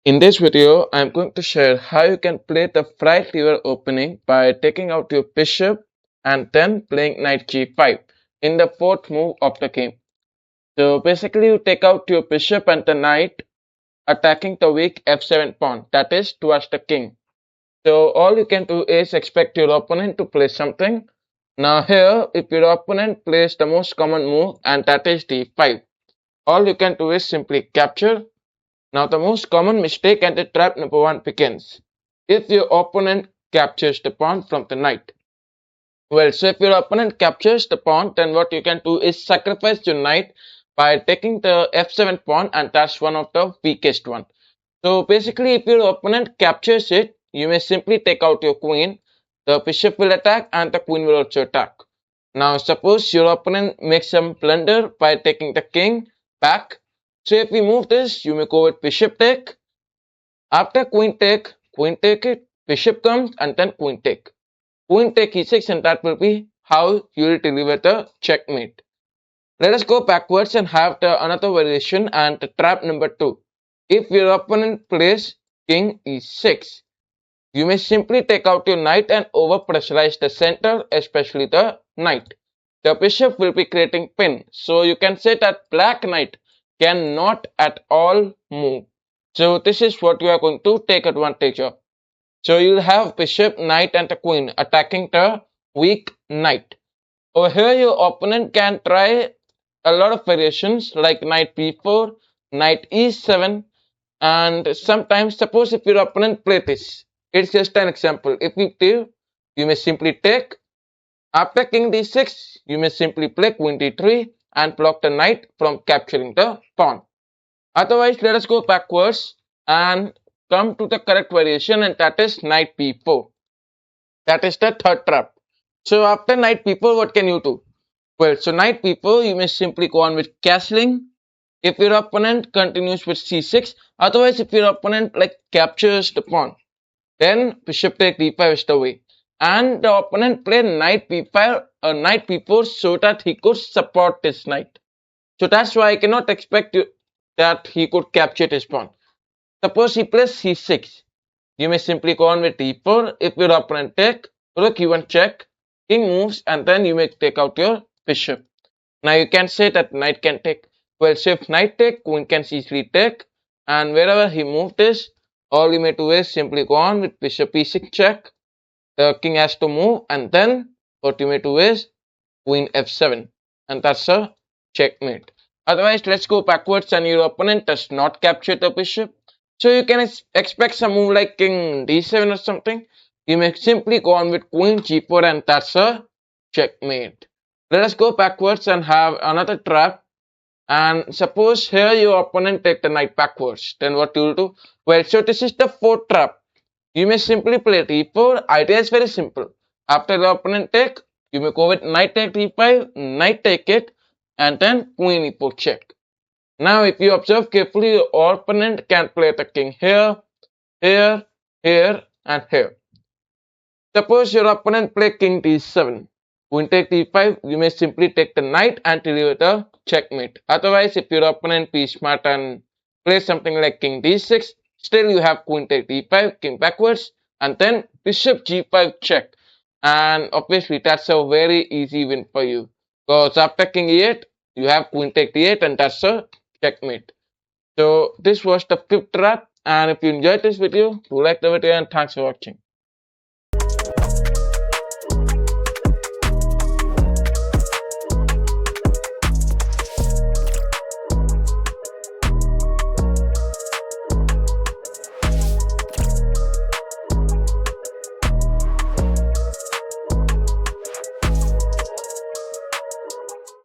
In this video, I am going to share how you can play the fright river opening by taking out your bishop and then playing knight g5 in the fourth move of the game. So basically you take out your bishop and the knight attacking the weak f7 pawn, that is towards the king. So all you can do is expect your opponent to play something. Now here, if your opponent plays the most common move and that is d5, all you can do is simply capture. Now the most common mistake and the trap number one begins. If your opponent captures the pawn from the knight. Well, so if your opponent captures the pawn, then what you can do is sacrifice your knight by taking the f7 pawn, and that's one of the weakest one. So basically if your opponent captures it, you may simply take out your queen, the bishop will attack and the queen will also attack. Now suppose your opponent makes some blunder by taking the king back. So if we move this, you may go with bishop take. After queen take it, bishop comes and then queen take. Queen take e6, and that will be how you will deliver the checkmate. Let us go backwards and have the another variation and the trap number 2. If your opponent plays king e6, you may simply take out your knight and over pressurize the center, especially the knight. The bishop will be creating pin, so you can say that black knight cannot at all move. So this is what you are going to take advantage of. So you'll have bishop, knight and the queen attacking the weak knight. Over here your opponent can try a lot of variations like knight b4, knight e7, and sometimes suppose if your opponent play this, it's just an example. If you do, you may simply take. After king d6, you may simply play queen d3 and block the knight from capturing the pawn. Otherwise, let us go backwards and come to the correct variation, and that is knight b4. That is the third trap. So after knight b4, what can you do? Well, so knight b4, you may simply go on with castling. If your opponent continues with c6, otherwise if your opponent like captures the pawn, then bishop take d5 is the way. And the opponent played knight b5 or knight b4 so that he could support this knight. So that's why I cannot expect that he could capture this pawn. Suppose he plays c6. You may simply go on with d4. If your opponent take, rook e1 check, king moves, and then you may take out your bishop. Now you can say that knight can take. Well, so if knight take, queen can easily take, and wherever he moved this, all you may do is simply go on with bishop e6 check. The king has to move, and then what you may do is queen f7, and that's a checkmate. Otherwise, let's go backwards, and your opponent does not capture the bishop. So you can expect some move like king d7 or something. You may simply go on with queen g4, and that's a checkmate. Let us go backwards and have another trap. And suppose here your opponent take the knight backwards, then what you will do? Well, so this is the fourth trap. You may simply play d4. Idea is very simple. After the opponent take, you may go with knight take d5, knight take it, and then queen e4 check. Now if you observe carefully, your opponent can play the king here, here, here, and here. Suppose your opponent play king d7, queen take d5, you may simply take the knight and deliver the checkmate. Otherwise, if your opponent be smart and play something like king d6, still you have queen take d5, king backwards, and then bishop g5 check. And obviously that's a very easy win for you. Because after king e8, you have queen take d8, and that's a checkmate. So this was the fifth trap, and if you enjoyed this video, do like the video and thanks for watching.